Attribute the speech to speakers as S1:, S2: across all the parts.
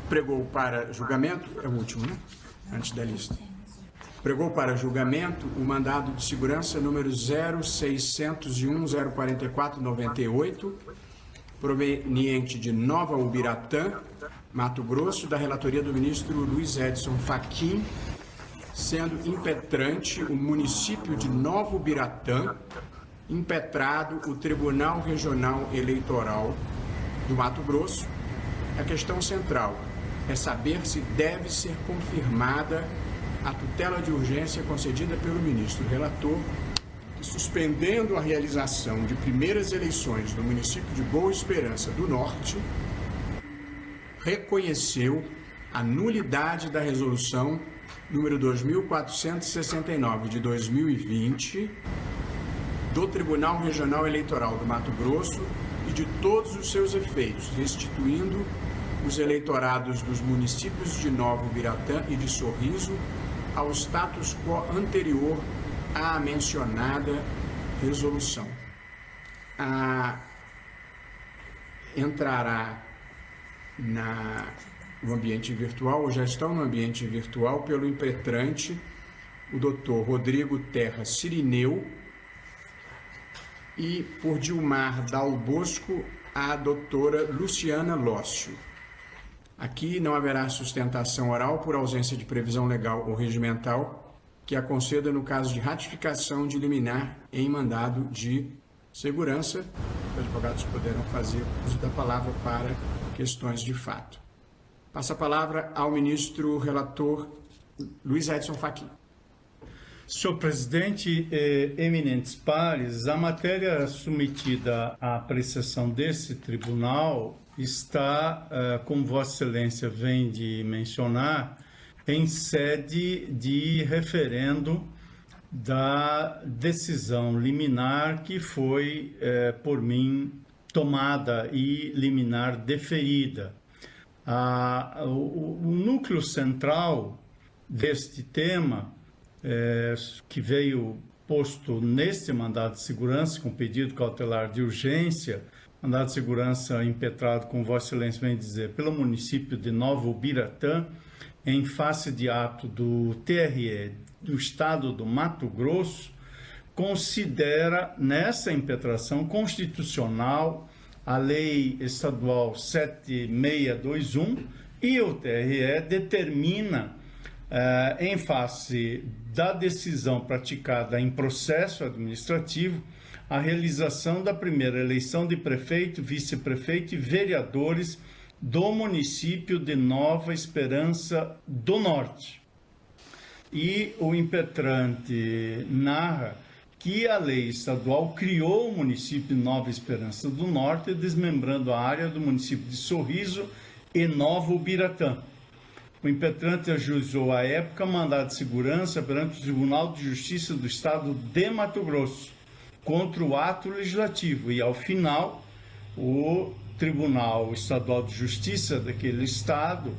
S1: pregou para julgamento, é o último, né? Antes da lista. Pregou para julgamento o mandado de segurança número 0601-044-98, proveniente de Nova Ubiratã, Mato Grosso, da relatoria do ministro Luiz Edson Fachin, sendo impetrante o município de Nova Ubiratã, impetrado o Tribunal Regional Eleitoral do Mato Grosso. A questão central é saber se deve ser confirmada a tutela de urgência concedida pelo ministro relator, que, suspendendo a realização de primeiras eleições no município de Boa Esperança do Norte, reconheceu a nulidade da resolução número 2469 de 2020 do Tribunal Regional Eleitoral do Mato Grosso e de todos os seus efeitos, restituindo os eleitorados dos municípios de Nova Ubiratã e de Sorriso ao status quo anterior à mencionada resolução. Entrará no ambiente virtual, ou já estão no ambiente virtual, pelo impetrante, o Dr. Rodrigo Terra Cirineu, e por Dilmar Dal Bosco, a doutora Luciana Lócio. Aqui não haverá sustentação oral por ausência de previsão legal ou regimental que a conceda no caso de ratificação de liminar em mandado de segurança. Os advogados poderão fazer uso da palavra para questões de fato. Passo a palavra ao ministro relator Luiz Edson Fachin.
S2: Senhor presidente, eminentes pares, a matéria submetida à apreciação desse tribunal está, como Vossa Excelência vem de mencionar, em sede de referendo da decisão liminar que foi, por mim, tomada e liminar deferida. O núcleo central deste tema, que veio posto neste mandado de segurança, com pedido cautelar de urgência, mandado de segurança impetrado, como Vossa Excelência vem dizer, pelo município de Nova Ubiratã, em face de ato do TRE do Estado do Mato Grosso, considera nessa impetração constitucional a Lei Estadual 7621 e o TRE determina, em face da decisão praticada em processo administrativo, a realização da primeira eleição de prefeito, vice-prefeito e vereadores do município de Nova Esperança do Norte. E o impetrante narra que a lei estadual criou o município de Nova Esperança do Norte, desmembrando a área do município de Sorriso e Nova Ubiratã. O impetrante ajuizou à época mandado de segurança perante o Tribunal de Justiça do Estado de Mato Grosso contra o ato legislativo e, ao final, o Tribunal Estadual de Justiça daquele estado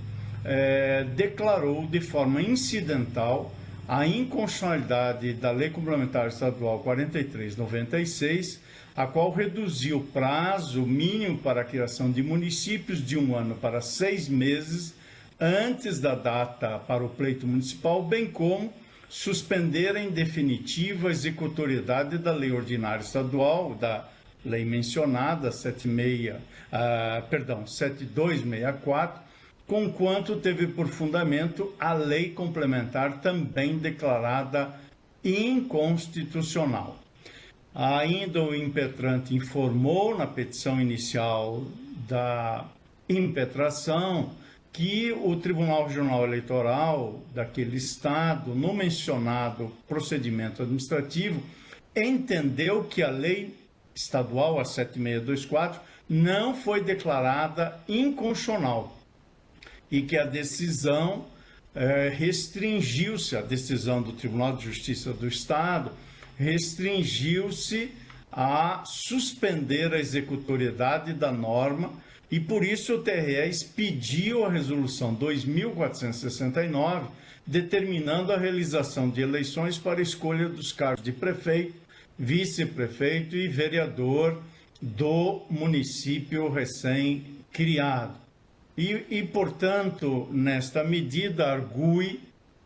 S2: declarou de forma incidental a inconstitucionalidade da Lei Complementar Estadual 4396, a qual reduziu o prazo mínimo para a criação de municípios de 1 ano para 6 meses antes da data para o pleito municipal, bem como suspender em definitiva a executoriedade da Lei Ordinária Estadual, da lei mencionada, 7264, conquanto teve por fundamento a lei complementar também declarada inconstitucional. Ainda o impetrante informou na petição inicial da impetração que o Tribunal Regional Eleitoral daquele estado, no mencionado procedimento administrativo, entendeu que a lei estadual, a 7624, não foi declarada inconstitucional e que a decisão restringiu-se, a decisão do Tribunal de Justiça do Estado restringiu-se a suspender a executoriedade da norma e, por isso, o TRE expediu a resolução 2469, determinando a realização de eleições para a escolha dos cargos de prefeito, vice-prefeito e vereador do município recém-criado. portanto, nesta medida, argue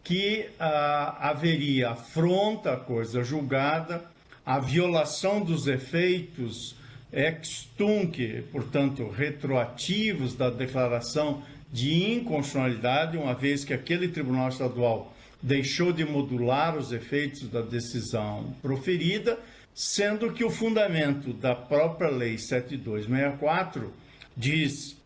S2: que haveria afronta à coisa julgada, a violação dos efeitos ex tunc, portanto, retroativos da declaração de inconstitucionalidade, uma vez que aquele Tribunal Estadual deixou de modular os efeitos da decisão proferida, sendo que o fundamento da própria Lei 7264 diz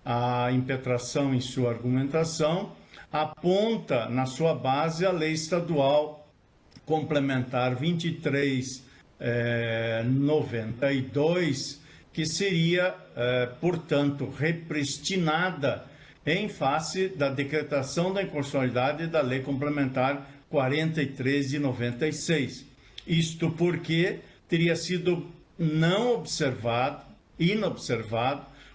S2: a impetração em sua argumentação, aponta na sua base a Lei Estadual Complementar 2392, que seria, portanto, repristinada em face da decretação da inconstitucionalidade da Lei Complementar 43 de 96. Isto porque teria sido inobservado,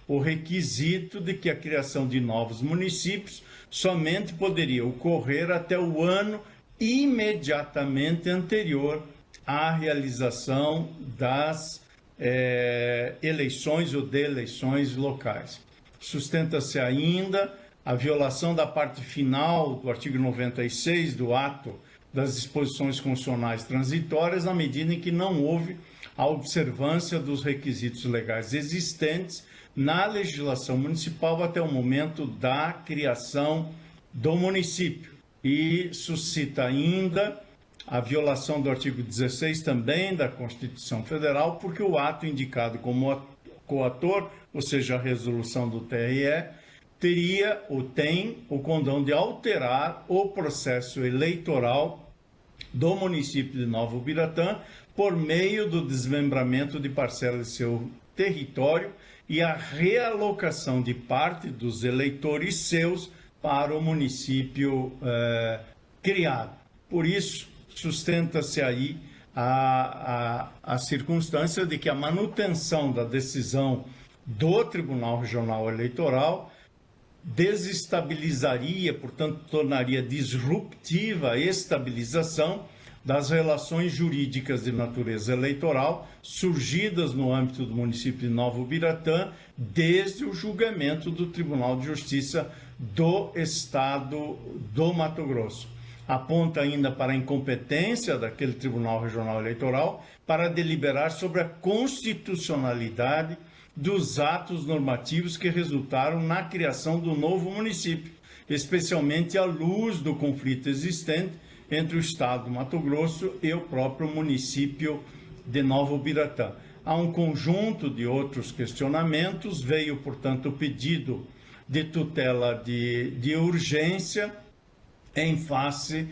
S2: o requisito de que a criação de novos municípios somente poderia ocorrer até o ano imediatamente anterior à realização das eleições ou de eleições locais. Sustenta-se ainda a violação da parte final do artigo 96 do ato das disposições constitucionais transitórias, na medida em que não houve a observância dos requisitos legais existentes na legislação municipal até o momento da criação do município. E suscita ainda a violação do artigo 16 também da Constituição Federal, porque o ato indicado como coator, ou seja, a resolução do TRE, teria ou tem o condão de alterar o processo eleitoral do município de Nova Ubiratã por meio do desmembramento de parcelas de seu território e a realocação de parte dos eleitores seus para o município criado. Por isso, sustenta-se aí a circunstância de que a manutenção da decisão do Tribunal Regional Eleitoral desestabilizaria, portanto, tornaria disruptiva a estabilização das relações jurídicas de natureza eleitoral surgidas no âmbito do município de Nova Ubiratã desde o julgamento do Tribunal de Justiça do Estado do Mato Grosso. Aponta ainda para a incompetência daquele Tribunal Regional Eleitoral para deliberar sobre a constitucionalidade dos atos normativos que resultaram na criação do novo município, especialmente à luz do conflito existente entre o Estado do Mato Grosso e o próprio município de Nova Ubiratã. Há um conjunto de outros questionamentos, veio, portanto, o pedido de tutela de urgência em face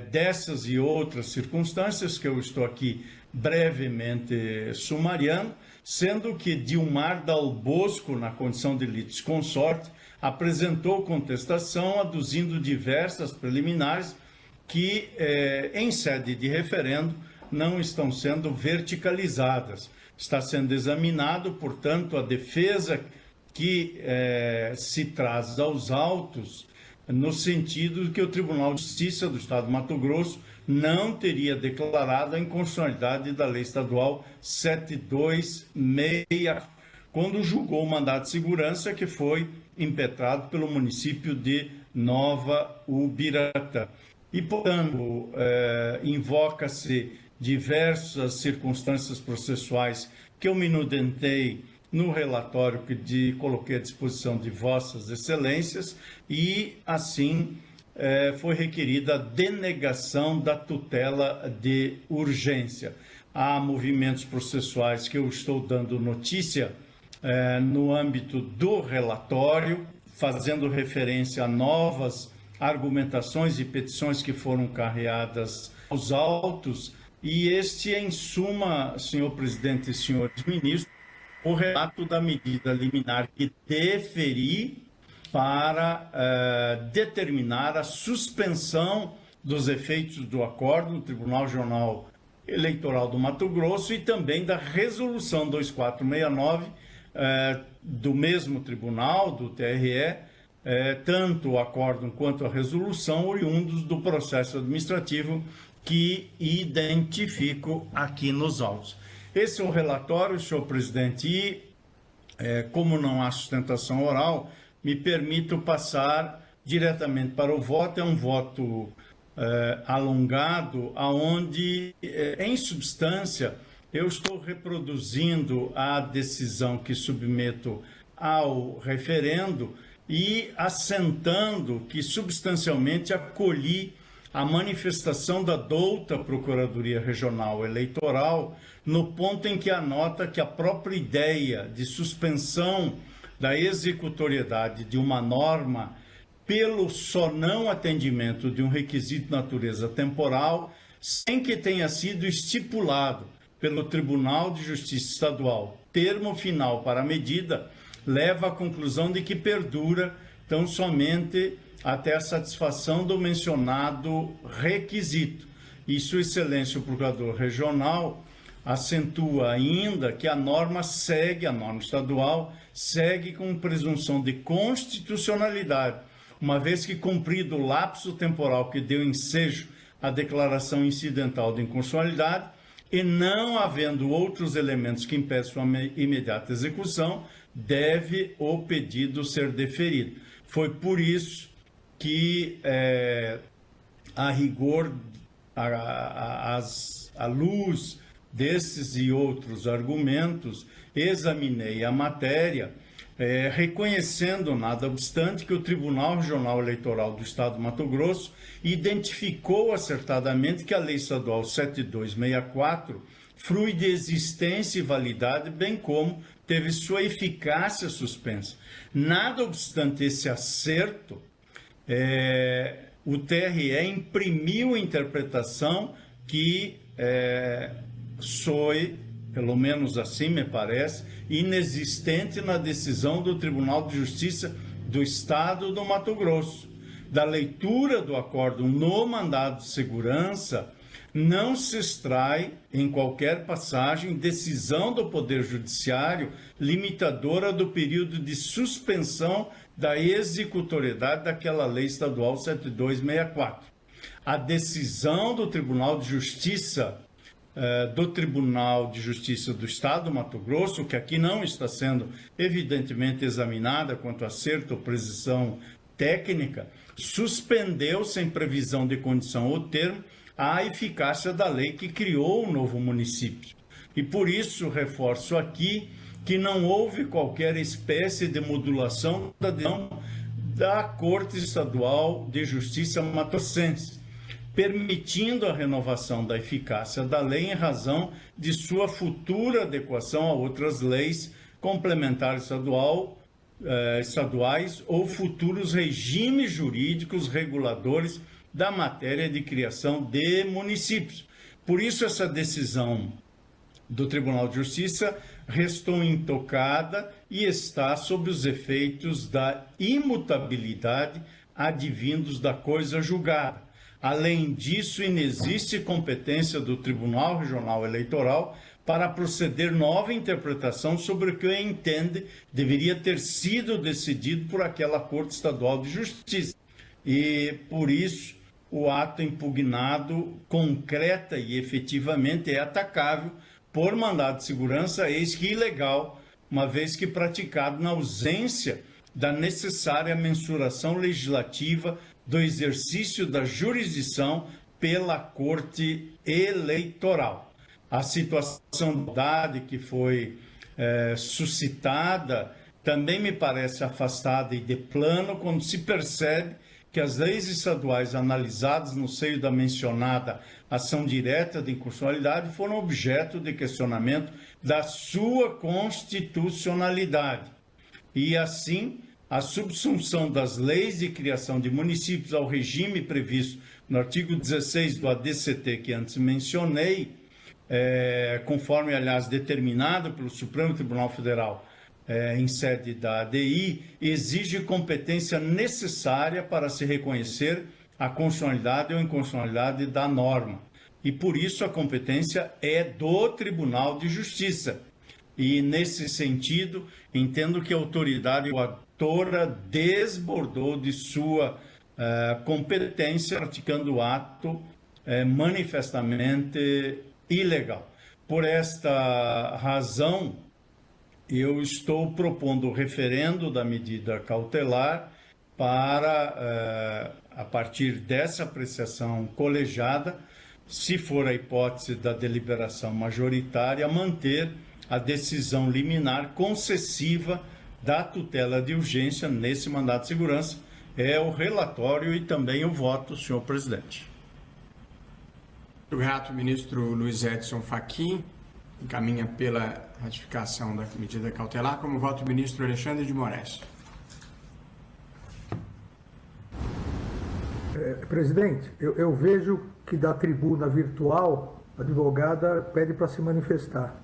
S2: dessas e outras circunstâncias que eu estou aqui brevemente sumariando, sendo que Dilmar Dal Bosco, na condição de litisconsorte, apresentou contestação aduzindo diversas preliminares que, em sede de referendo, não estão sendo verticalizadas. Está sendo examinado, portanto, a defesa que se traz aos autos no sentido de que o Tribunal de Justiça do Estado do Mato Grosso não teria declarado a inconstitucionalidade da Lei Estadual 726, quando julgou o mandato de segurança que foi impetrado pelo município de Nova Ubiratã. E, portanto, invoca-se diversas circunstâncias processuais que eu me inudentei no relatório que coloquei à disposição de vossas excelências e, assim, foi requerida a denegação da tutela de urgência. Há movimentos processuais que eu estou dando notícia no âmbito do relatório, fazendo referência a novas argumentações e petições que foram carreadas aos autos, e este, em suma, senhor presidente e senhores ministros, o relato da medida liminar que deferi para determinar a suspensão dos efeitos do acordo no Tribunal Regional Eleitoral do Mato Grosso e também da resolução 2469 do mesmo tribunal, do TRE, tanto o acordo quanto a resolução oriundos do processo administrativo que identifico aqui nos autos. Esse é o relatório, senhor presidente, e como não há sustentação oral, me permito passar diretamente para o voto. É um voto alongado, aonde, em substância, eu estou reproduzindo a decisão que submeto ao referendo e assentando que substancialmente acolhi a manifestação da douta Procuradoria Regional Eleitoral, no ponto em que anota que a própria ideia de suspensão da executoriedade de uma norma pelo só não atendimento de um requisito de natureza temporal, sem que tenha sido estipulado pelo Tribunal de Justiça Estadual termo final para a medida, leva à conclusão de que perdura tão somente até a satisfação do mencionado requisito. E Sua Excelência o Procurador Regional acentua ainda que a norma estadual segue com presunção de constitucionalidade, uma vez que cumprido o lapso temporal que deu ensejo à declaração incidental de inconstitucionalidade e não havendo outros elementos que impeçam sua imediata execução, deve o pedido ser deferido. Foi por isso que, a rigor, à luz desses e outros argumentos, examinei a matéria, reconhecendo, nada obstante, que o Tribunal Regional Eleitoral do Estado do Mato Grosso identificou acertadamente que a Lei Estadual 7264 frui de existência e validade, bem como teve sua eficácia suspensa. Nada obstante esse acerto, o TRE imprimiu a interpretação que foi, pelo menos assim me parece, inexistente na decisão do Tribunal de Justiça do Estado do Mato Grosso. Da leitura do acórdão no mandado de segurança, não se extrai, em qualquer passagem, decisão do Poder Judiciário limitadora do período de suspensão da executoriedade daquela Lei Estadual 7264. A decisão do Tribunal de Justiça do Estado do Mato Grosso, que aqui não está sendo evidentemente examinada quanto acerto ou precisão técnica, suspendeu, sem previsão de condição ou termo, a eficácia da lei que criou o novo município. E por isso reforço aqui que não houve qualquer espécie de modulação da decisão da Corte Estadual de Justiça Matossense, permitindo a renovação da eficácia da lei em razão de sua futura adequação a outras leis complementares estaduais ou futuros regimes jurídicos reguladores da matéria de criação de municípios. Por isso, essa decisão do Tribunal de Justiça restou intocada e está sob os efeitos da imutabilidade advindos da coisa julgada. Além disso, inexiste competência do Tribunal Regional Eleitoral para proceder nova interpretação sobre o que entende deveria ter sido decidido por aquela Corte Estadual de Justiça. E, por isso, o ato impugnado concreta e efetivamente é atacável por mandado de segurança, eis que ilegal, uma vez que praticado na ausência da necessária mensuração legislativa do exercício da jurisdição pela Corte Eleitoral. A situação de igualdade que foi suscitada também me parece afastada e de plano quando se percebe que as leis estaduais analisadas no seio da mencionada ação direta de inconstitucionalidade foram objeto de questionamento da sua constitucionalidade. E assim, a subsunção das leis de criação de municípios ao regime previsto no artigo 16 do ADCT que antes mencionei, conforme, aliás, determinado pelo Supremo Tribunal Federal em sede da ADI, exige competência necessária para se reconhecer a constitucionalidade ou inconstitucionalidade da norma. E, por isso, a competência é do Tribunal de Justiça. E, nesse sentido, entendo que a autoridade coautora desbordou de sua competência, praticando o ato manifestamente ilegal. Por esta razão, eu estou propondo o referendo da medida cautelar para, a partir dessa apreciação colegiada, se for a hipótese da deliberação majoritária, manter a decisão liminar concessiva da tutela de urgência nesse mandato de segurança. É o relatório e também o voto, senhor presidente.
S1: Muito grato, ministro Luiz Edson Fachin. Encaminha pela ratificação da medida cautelar. Como voto, o ministro Alexandre de Moraes.
S3: Presidente, eu vejo que da tribuna virtual a advogada pede para se manifestar.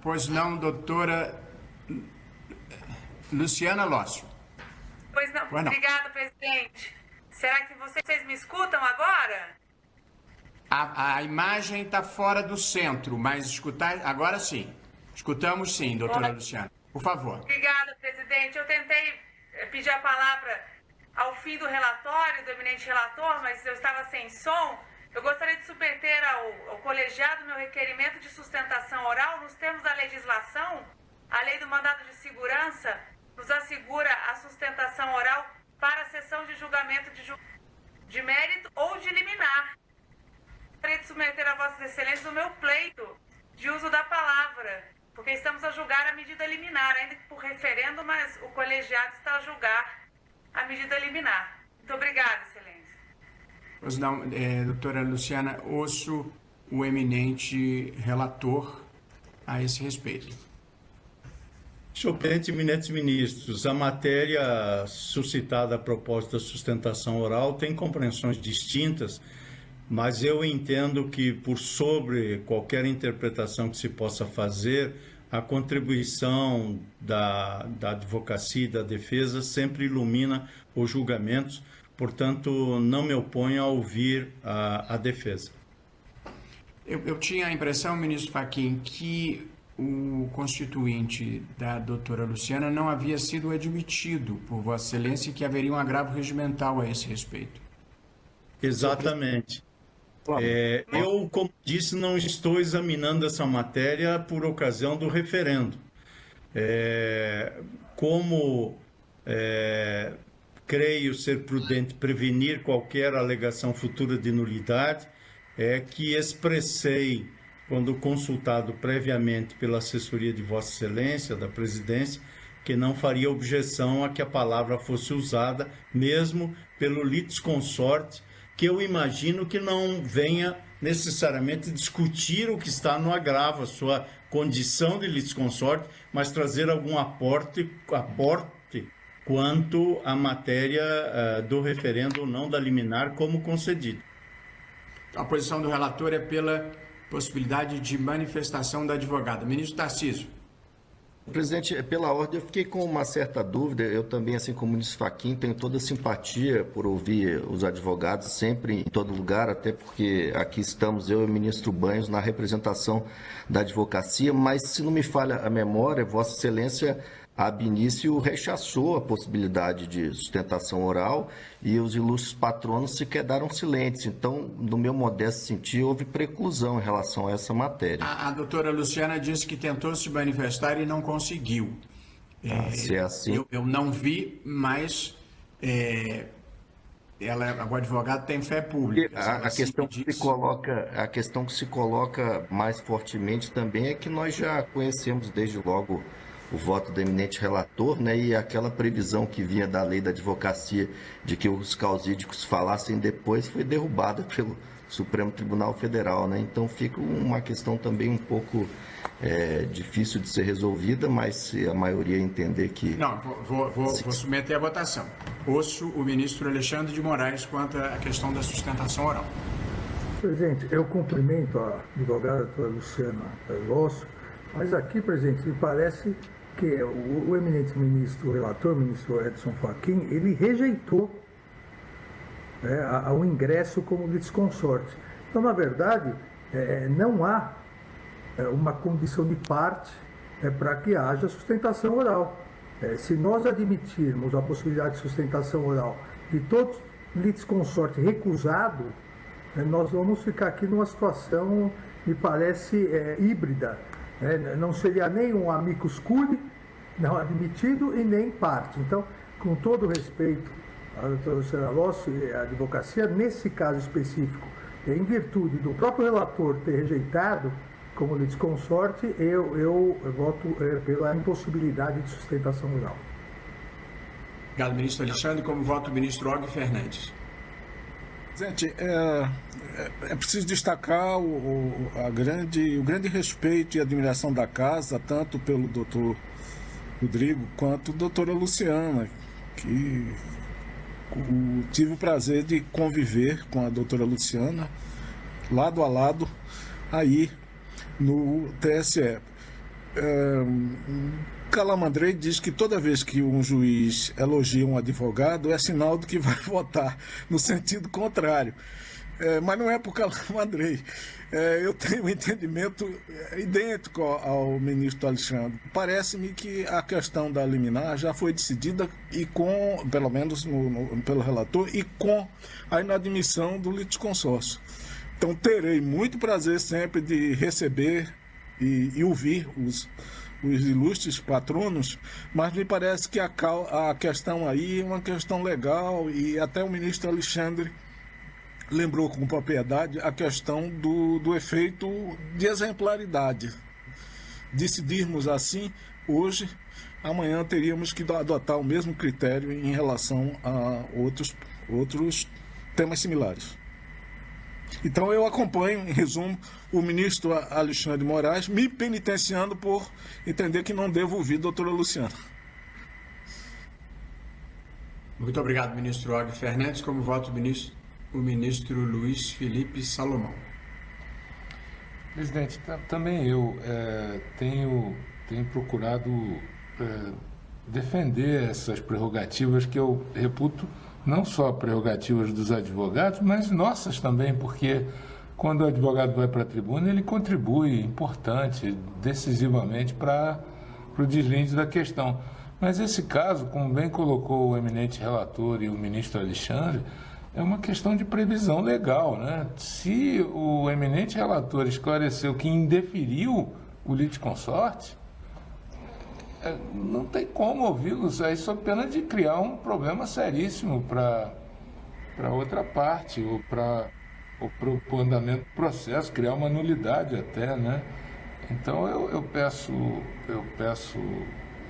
S1: Pois não, doutora Luciana Lócio.
S4: Pois não. Obrigada, presidente. Será que vocês me escutam agora?
S1: A imagem está fora do centro, mas escutar... Agora sim. Escutamos sim, doutora Luciana. Por favor.
S4: Obrigada, presidente. Eu tentei pedir a palavra ao fim do relatório, do eminente relator, mas eu estava sem som. Eu gostaria de submeter ao colegiado meu requerimento de sustentação oral nos termos da legislação. A lei do mandado de segurança nos assegura a sustentação oral para a sessão de julgamento de mérito ou de liminar. Gostaria de submeter a Vossas Excelências o meu pleito de uso da palavra, porque estamos a julgar a medida liminar, ainda que por referendo, mas o colegiado está a julgar a medida liminar. Muito obrigada, Excelência.
S1: Pois não, doutora Luciana, ouço o eminente relator a esse respeito.
S2: Senhor presidente, eminentes ministros, a matéria suscitada a propósito da sustentação oral tem compreensões distintas, mas eu entendo que, por sobre qualquer interpretação que se possa fazer, a contribuição da advocacia e da defesa sempre ilumina os julgamentos, portanto, não me oponho a ouvir a defesa.
S1: Eu tinha a impressão, ministro Fachin, que o constituinte da doutora Luciana não havia sido admitido por Vossa Excelência e que haveria um agravo regimental a esse respeito.
S2: Exatamente. Eu, como disse, não estou examinando essa matéria por ocasião do referendo. Creio ser prudente prevenir qualquer alegação futura de nulidade, que expressei, quando consultado previamente pela assessoria de Vossa Excelência, da Presidência, que não faria objeção a que a palavra fosse usada, mesmo pelo litisconsorte, que eu imagino que não venha necessariamente discutir o que está no agravo, a sua condição de litisconsorte, mas trazer algum aporte quanto à matéria do referendo ou não da liminar como concedido.
S1: A posição do relator é pela possibilidade de manifestação da advogada. Ministro Tarcísio.
S5: Presidente, pela ordem, eu fiquei com uma certa dúvida. Eu também, assim como o ministro Fachin, tenho toda a simpatia por ouvir os advogados sempre em todo lugar, até porque aqui estamos eu e o ministro Banhos na representação da advocacia, mas se não me falha a memória, Vossa Excelência ab início rechaçou a possibilidade de sustentação oral e os ilustres patronos se quedaram silentes. Então, no meu modesto sentir, houve preclusão em relação a essa matéria.
S1: A doutora Luciana disse que tentou se manifestar e não conseguiu.
S5: Se é assim...
S1: eu não vi, mas o advogado tem fé pública.
S5: A questão que se coloca mais fortemente também é que nós já conhecemos desde logo o voto do eminente relator, né, e aquela previsão que vinha da lei da advocacia de que os causídicos falassem depois foi derrubada pelo Supremo Tribunal Federal, né? Então fica uma questão também um pouco difícil de ser resolvida, mas se a maioria entender que...
S1: Não, vou submeter à votação. Ouço o ministro Alexandre de Moraes quanto à questão da sustentação oral.
S3: Presidente, eu cumprimento a advogada Luciana Lócio, mas aqui, presidente, me parece que o eminente ministro, o relator, o ministro Edson Fachin, ele rejeitou o ingresso como litisconsorte. Então, na verdade, não há uma condição de parte para que haja sustentação oral. Se nós admitirmos a possibilidade de sustentação oral de todo litisconsorte recusado, nós vamos ficar aqui numa situação, me parece, híbrida, Não seria nem um amicus curiae, não admitido, e nem parte. Então, com todo respeito à doutora Luciana Lossi e à advocacia, nesse caso específico, em virtude do próprio relator ter rejeitado como litisconsorte, eu voto pela impossibilidade de sustentação oral.
S1: Obrigado, ministro Alexandre. Como voto o ministro Og Fernandes.
S6: Presidente, é preciso destacar o grande respeito e admiração da casa, tanto pelo doutor Rodrigo quanto a doutora Luciana, que tive o prazer de conviver com a doutora Luciana, lado a lado, aí no TSE. Calamandrei diz que toda vez que um juiz elogia um advogado é sinal de que vai votar no sentido contrário. Mas não é por Calamandrei. Eu tenho um entendimento idêntico ao ministro Alexandre. Parece-me que a questão da liminar já foi decidida, e com, pelo menos pelo relator, e com a inadmissão do litisconsórcio. Então terei muito prazer sempre de receber e ouvir os ilustres patronos, mas me parece que a questão aí é uma questão legal, e até o ministro Alexandre lembrou com propriedade a questão do efeito de exemplaridade. Decidirmos assim hoje, amanhã teríamos que adotar o mesmo critério em relação a outros temas similares. Então eu acompanho, em resumo, o ministro Alexandre de Moraes me penitenciando por entender que não devo ouvir a doutora Luciana.
S1: Muito obrigado, ministro Og Fernandes. Como voto o ministro Luiz Felipe Salomão.
S7: Presidente, também eu tenho procurado defender essas prerrogativas que eu reputo não só prerrogativas dos advogados, mas nossas também, porque quando o advogado vai para a tribuna, ele contribui importante, decisivamente para o deslinde da questão. Mas esse caso, como bem colocou o eminente relator e o ministro Alexandre, é uma questão de previsão legal, né? Se o eminente relator esclareceu que indeferiu o litisconsorte, não tem como ouvi-los aí, sob pena de criar um problema seríssimo para outra parte, ou para o andamento do processo, criar uma nulidade até, né? Então eu peço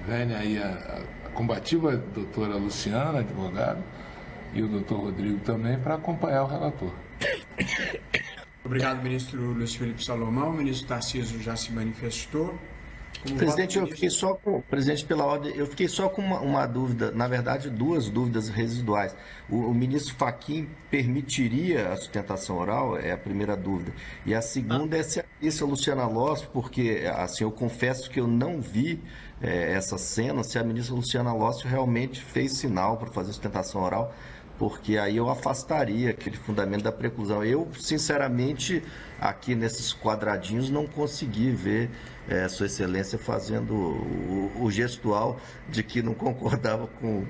S7: venha aí a combativa doutora Luciana, advogado, e o doutor Rodrigo também, para acompanhar o relator.
S1: Obrigado, ministro Luiz Felipe Salomão. O ministro Tarcísio já se manifestou.
S5: Presidente, eu fiquei só com, presidente, pela ordem, eu fiquei só com uma dúvida, na verdade, duas dúvidas residuais. O ministro Fachin permitiria a sustentação oral? É a primeira dúvida. E a segunda é se a ministra Luciana Lossi, porque, assim, eu confesso que eu não vi essa cena, se a ministra Luciana Lossi realmente fez sinal para fazer sustentação oral, porque aí eu afastaria aquele fundamento da preclusão. Eu, sinceramente, aqui nesses quadradinhos, não consegui ver Sua Excelência fazendo o gestual de que não concordava com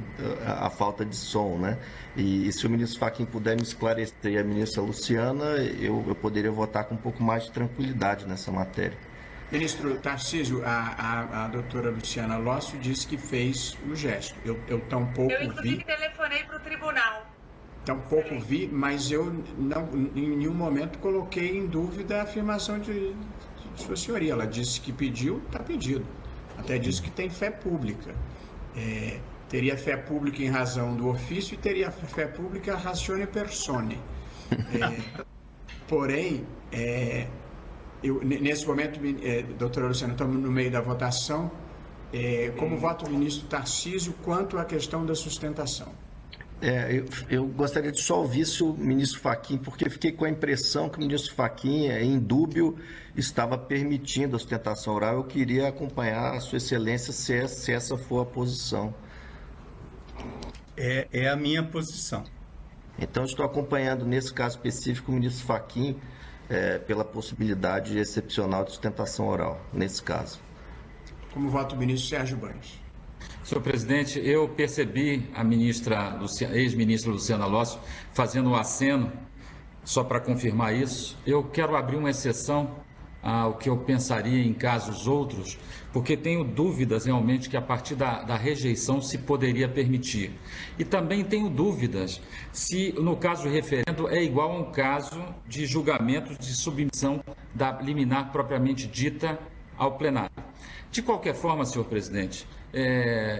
S5: a falta de som, né? E se o ministro Fachin puder me esclarecer, e a ministra Luciana, eu poderia votar com um pouco mais de tranquilidade nessa matéria.
S1: Ministro Tarcísio, a doutora Luciana Lossi disse que fez o gesto. Eu tampouco vi.
S4: Eu, inclusive, telefonei para o tribunal.
S1: Tampouco vi, mas eu não, em nenhum momento coloquei em dúvida a afirmação de Sua Senhoria. Ela disse que pediu, está pedido. Até disse que tem fé pública. Teria fé pública em razão do ofício e teria fé pública ratione persone. Porém, nesse momento, doutora Luciana, estamos no meio da votação. Como vota o ministro Tarcísio quanto à questão da sustentação?
S5: Eu gostaria de só ouvir se o ministro Fachin, porque fiquei com a impressão que o ministro Fachin, em dúbio, estava permitindo a sustentação oral. Eu queria acompanhar a Sua Excelência se essa for a posição.
S2: É a minha posição.
S5: Então, estou acompanhando, nesse caso específico, o ministro Fachin pela possibilidade excepcional de sustentação oral, nesse caso.
S1: Como vota o ministro Sérgio Banhos?
S8: Senhor presidente, eu percebi a ex-ministra Luciana Lossi fazendo um aceno, só para confirmar isso. Eu quero abrir uma exceção ao que eu pensaria em casos outros, porque tenho dúvidas realmente que a partir da rejeição se poderia permitir. E também tenho dúvidas se no caso do referendo é igual a um caso de julgamento de submissão da liminar propriamente dita ao plenário. De qualquer forma, senhor presidente,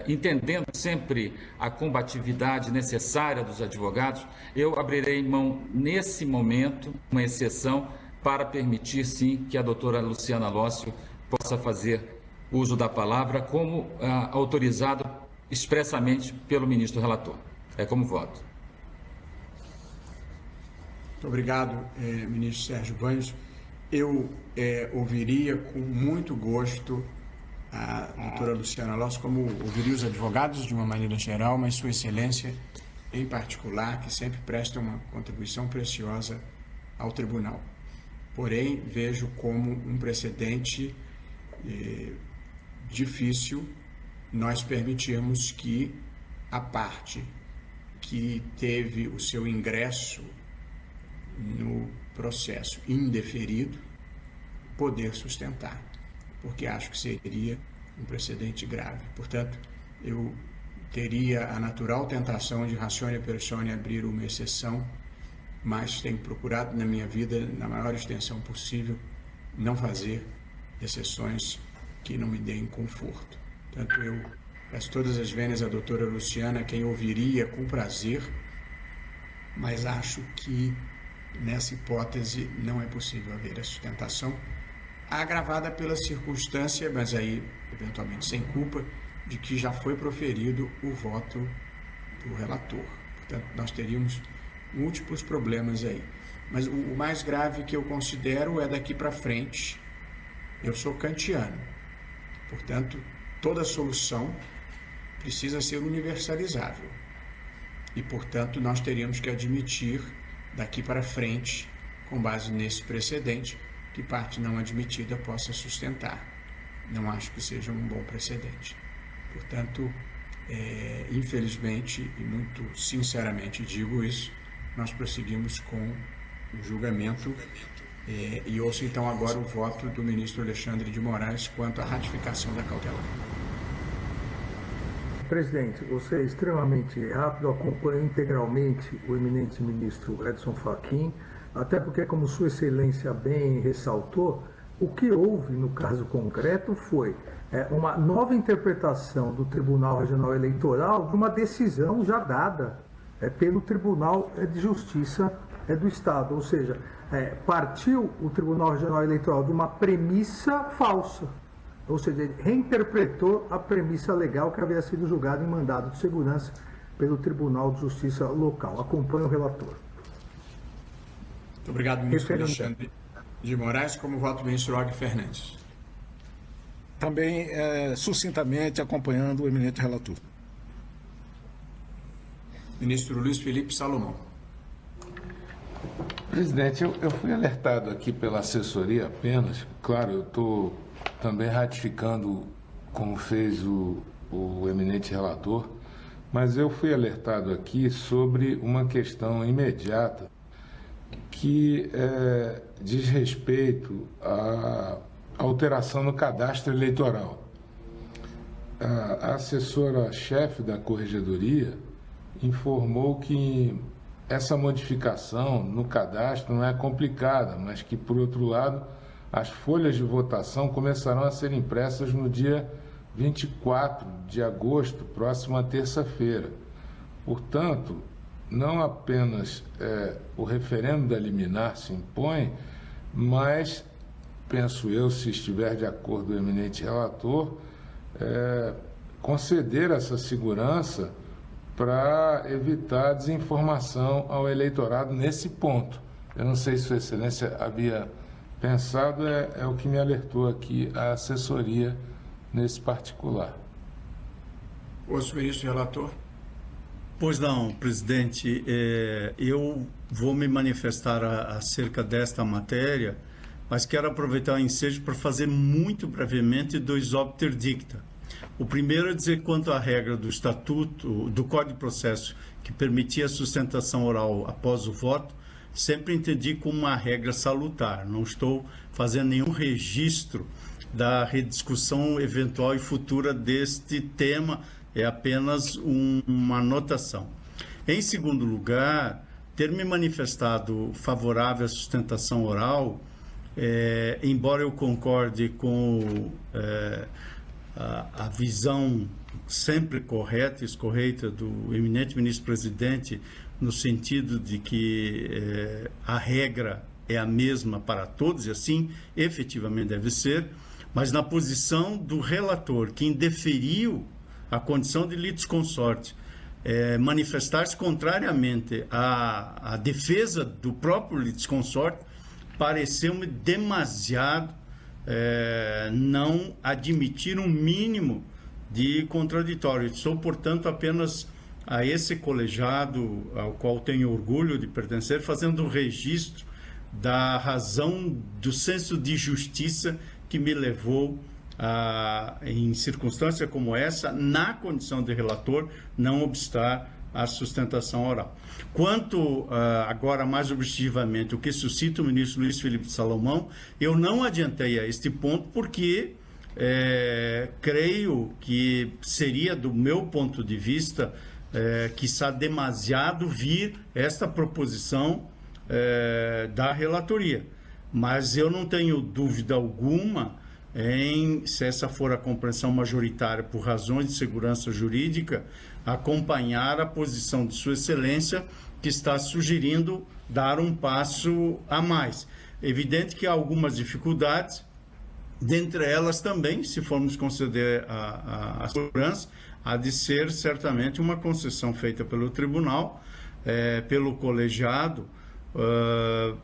S8: entendendo sempre a combatividade necessária dos advogados, eu abrirei mão nesse momento, uma exceção, para permitir, sim, que a doutora Luciana Lócio possa fazer uso da palavra como autorizado expressamente pelo ministro relator. É como voto.
S1: Muito obrigado, ministro Sérgio Banhos. Eu ouviria com muito gosto a doutora Luciana Lócio, como ouviria os advogados de uma maneira geral, mas Sua Excelência em particular, que sempre presta uma contribuição preciosa ao tribunal. Porém, vejo como um precedente difícil nós permitirmos que a parte que teve o seu ingresso no processo indeferido poder sustentar, porque acho que seria um precedente grave. Portanto, eu teria a natural tentação de ratione persone abrir uma exceção, mas tenho procurado na minha vida, na maior extensão possível, não fazer exceções que não me deem conforto. Portanto, eu peço todas as vênias à doutora Luciana, quem ouviria com prazer, mas acho que nessa hipótese não é possível haver a sustentação, agravada pela circunstância, mas aí eventualmente sem culpa, de que já foi proferido o voto do relator. Portanto, nós teríamos múltiplos problemas aí. Mas o mais grave que eu considero é daqui para frente. Eu sou kantiano. Portanto, toda solução precisa ser universalizável. E, portanto, nós teríamos que admitir daqui para frente, com base nesse precedente, que parte não admitida possa sustentar. Não acho que seja um bom precedente. Portanto, infelizmente e muito sinceramente digo isso, nós prosseguimos com o julgamento e ouço então agora o voto do ministro Alexandre de Moraes quanto à ratificação da cautelar.
S3: Presidente, você é extremamente rápido, acompanha integralmente o eminente ministro Edson Fachin, até porque, como Sua Excelência bem ressaltou, o que houve no caso concreto foi uma nova interpretação do Tribunal Regional Eleitoral de uma decisão já dada pelo Tribunal de Justiça do Estado, ou seja, partiu o Tribunal Regional Eleitoral de uma premissa falsa, ou seja, ele reinterpretou a premissa legal que havia sido julgada em mandado de segurança pelo Tribunal de Justiça local. Acompanhe o relator.
S1: Muito obrigado, ministro Alexandre de Moraes. Como voto o ministro Og Fernandes.
S6: Também, sucintamente, acompanhando o eminente relator.
S1: Ministro Luiz Felipe Salomão.
S7: Presidente, eu fui alertado aqui pela assessoria apenas. Claro, eu estou também ratificando, como fez o eminente relator, mas eu fui alertado aqui sobre uma questão imediata que diz respeito à alteração no cadastro eleitoral. A assessora-chefe da Corregedoria informou que essa modificação no cadastro não é complicada, mas que, por outro lado, as folhas de votação começarão a ser impressas no dia 24 de agosto, próxima terça-feira. Portanto, não apenas o referendo da liminar se impõe, mas, penso eu, se estiver de acordo o eminente relator, conceder essa segurança para evitar desinformação ao eleitorado nesse ponto. Eu não sei se Sua Excelência havia pensado, é o que me alertou aqui a assessoria nesse particular.
S1: Ouço o ministro relator.
S2: Pois não, presidente, eu vou me manifestar acerca desta matéria, mas quero aproveitar o ensejo para fazer muito brevemente 2 obter dicta. O primeiro é dizer quanto à regra do Estatuto, do Código de Processo, que permitia a sustentação oral após o voto, sempre entendi como uma regra salutar. Não estou fazendo nenhum registro da rediscussão eventual e futura deste tema, é apenas uma anotação. Em segundo lugar, ter me manifestado favorável à sustentação oral, embora eu concorde com a visão sempre correta e escorreita do eminente ministro-presidente, no sentido de que a regra é a mesma para todos, e assim efetivamente deve ser, mas na posição do relator, que indeferiu a condição de litisconsorte, manifestar-se contrariamente à defesa do próprio litisconsorte, pareceu-me demasiado não admitir um mínimo de contraditório. Estou, portanto, apenas a esse colegiado, ao qual tenho orgulho de pertencer, fazendo o registro da razão do senso de justiça que me levou em circunstância como essa, na condição de relator, não obstar a sustentação oral. Quanto, agora mais objetivamente, o que suscita o ministro Luiz Felipe Salomão, eu não adiantei a este ponto porque creio que seria, do meu ponto de vista, quiçá demasiado vir esta proposição da relatoria. Mas eu não tenho dúvida alguma se essa for a compreensão majoritária por razões de segurança jurídica, acompanhar a posição de Sua Excelência, que está sugerindo dar um passo a mais. É evidente que há algumas dificuldades, dentre elas também, se formos considerar a segurança, há de ser certamente uma concessão feita pelo tribunal, pelo colegiado,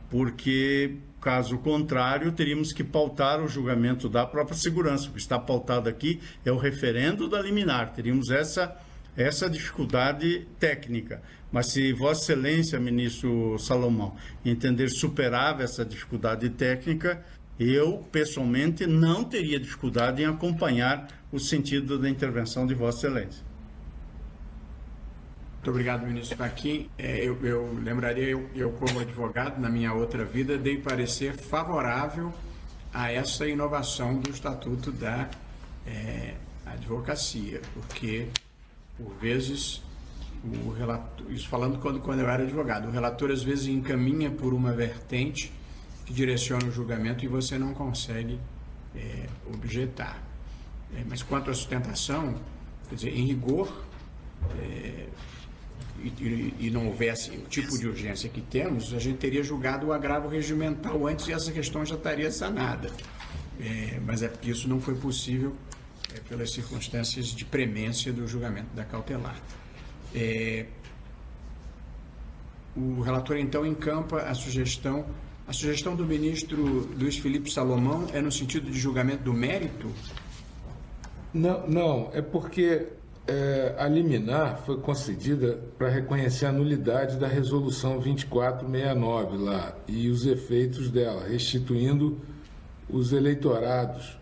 S2: porque, caso contrário, teríamos que pautar o julgamento da própria segurança. O que está pautado aqui é o referendo da liminar. Teríamos essa dificuldade técnica. Mas se Vossa Excelência, ministro Salomão, entender superável essa dificuldade técnica, eu, pessoalmente, não teria dificuldade em acompanhar o sentido da intervenção de Vossa Excelência.
S1: Muito obrigado, ministro Fachin. Eu lembraria, eu como advogado, na minha outra vida, dei parecer favorável a essa inovação do Estatuto da Advocacia, porque, por vezes, o relator, isso falando quando eu era advogado, o relator às vezes encaminha por uma vertente que direciona o julgamento e você não consegue objetar. Mas quanto à sustentação, quer dizer, em rigor, e não houvesse o tipo de urgência que temos, a gente teria julgado o agravo regimental antes e essa questão já estaria sanada. Mas é porque isso não foi possível pelas circunstâncias de premência do julgamento da cautelar. O relator, então, encampa a sugestão do ministro Luiz Felipe Salomão é no sentido de julgamento do mérito?
S7: Não, é porque a liminar foi concedida para reconhecer a nulidade da resolução 2469 lá e os efeitos dela, restituindo os eleitorados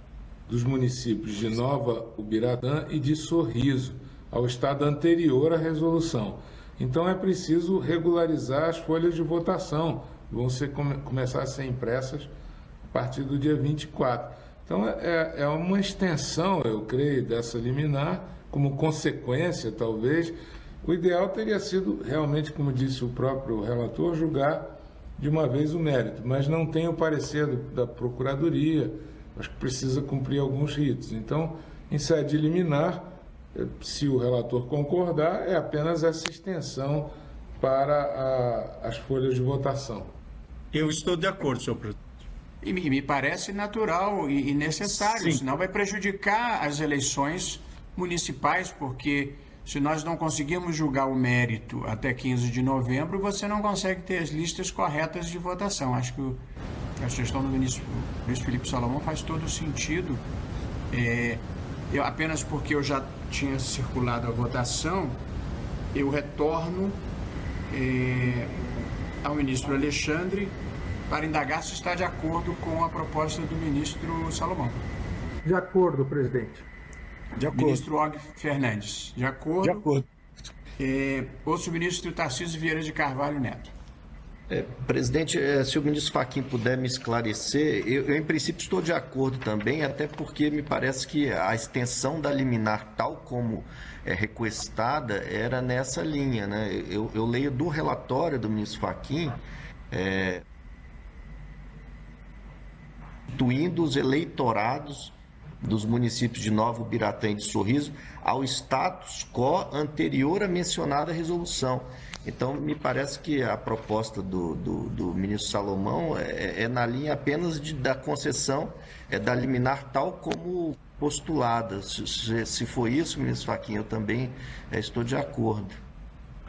S7: dos municípios de Nova Ubiratã e de Sorriso ao estado anterior à resolução. Então é preciso regularizar as folhas de votação, vão começar a ser impressas a partir do dia 24. Então é uma extensão, eu creio, dessa liminar, como consequência, talvez. O ideal teria sido, realmente, como disse o próprio relator, julgar de uma vez o mérito, mas não tem o parecer da Procuradoria, acho que precisa cumprir alguns ritos. Então, em sede liminar, se o relator concordar, é apenas essa extensão para as folhas de votação.
S2: Eu estou de acordo, senhor presidente.
S1: E me parece natural e necessário,
S2: Sim.
S1: Senão vai prejudicar as eleições municipais, porque se nós não conseguirmos julgar o mérito até 15 de novembro, você não consegue ter as listas corretas de votação. Acho que a sugestão do ministro Luiz Felipe Salomão faz todo sentido. Apenas porque eu já tinha circulado a votação, eu retorno ao ministro Alexandre para indagar se está de acordo com a proposta do ministro Salomão.
S3: De acordo, presidente.
S6: De acordo.
S1: Ministro Og Fernandes, de acordo?
S6: De acordo.
S1: Ouço o ministro Tarcísio Vieira de Carvalho Neto.
S5: Presidente, se o ministro Fachin puder me esclarecer, eu em princípio estou de acordo também, até porque me parece que a extensão da liminar, tal como requestada, era nessa linha, né? Eu leio do relatório do ministro Fachin, instituindo os eleitorados dos municípios de Nova Ubiratã e de Sorriso ao status quo anterior à mencionada resolução. Então, me parece que a proposta do ministro Salomão é na linha apenas da concessão da liminar tal como postulada. Se for isso, ministro Fachin, eu também estou de acordo.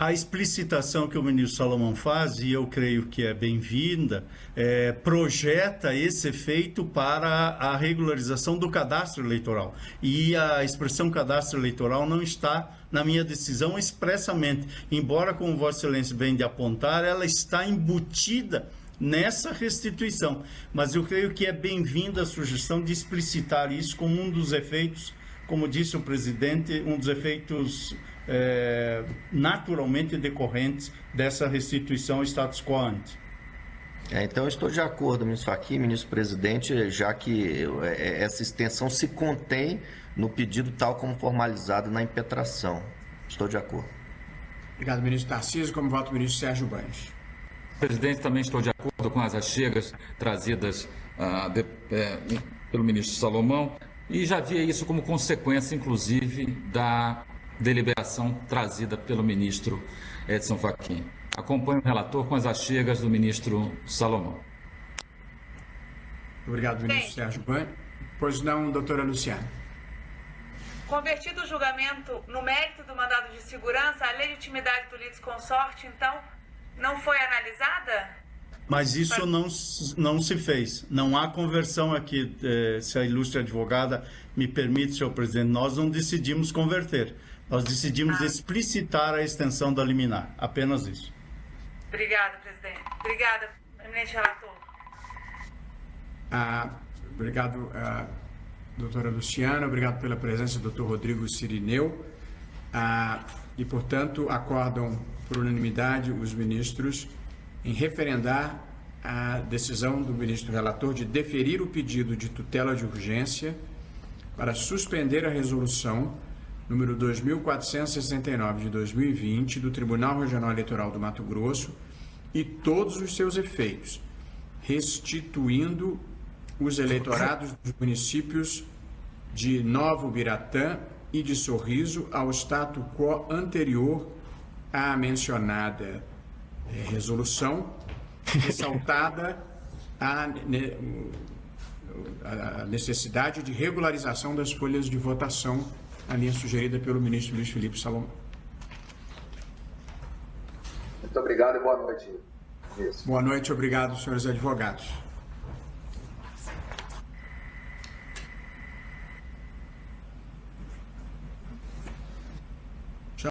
S2: A explicitação que o ministro Salomão faz, e eu creio que é bem-vinda, projeta esse efeito para a regularização do cadastro eleitoral. E a expressão cadastro eleitoral não está na minha decisão expressamente, embora, como Vossa Excelência vem de apontar, ela está embutida nessa restituição. Mas eu creio que é bem-vinda a sugestão de explicitar isso como um dos efeitos, como disse o presidente, um dos efeitos naturalmente decorrentes dessa restituição status quo ante.
S5: Então, eu estou de acordo, ministro Fachin, ministro presidente, já que essa extensão se contém no pedido tal como formalizado na impetração. Estou de acordo.
S1: Obrigado, ministro Tarcísio. Como voto o ministro Sérgio Banhos.
S8: Presidente, também estou de acordo com as achegas trazidas pelo ministro Salomão e já via isso como consequência, inclusive, da deliberação trazida pelo ministro Edson Fachin. Acompanho o relator com as achegas do ministro Salomão.
S1: Obrigado, ministro Sérgio Banhos. Pois não, doutora Luciana.
S4: Convertido o julgamento no mérito do mandado de segurança, a legitimidade do litisconsorte, então, não foi analisada?
S2: Mas isso não se fez. Não há conversão aqui, se a ilustre advogada me permite, senhor presidente. Nós não decidimos converter. Nós decidimos explicitar a extensão da liminar. Apenas isso.
S4: Obrigada, presidente. Obrigada, eminente relator.
S1: Obrigado, doutora Luciana. Obrigado pela presença do doutor Rodrigo Cirineu. E, portanto, acordam por unanimidade os ministros em referendar a decisão do ministro relator de deferir o pedido de tutela de urgência para suspender a resolução número 2469 de 2020 do Tribunal Regional Eleitoral do Mato Grosso e todos os seus efeitos, restituindo os eleitorados dos municípios de Nova Ubiratã e de Sorriso ao status quo anterior à mencionada resolução, ressaltada a necessidade de regularização das folhas de votação, a linha sugerida pelo ministro Luiz Felipe Salomão.
S9: Muito obrigado e boa noite.
S1: Boa noite, obrigado, senhores advogados.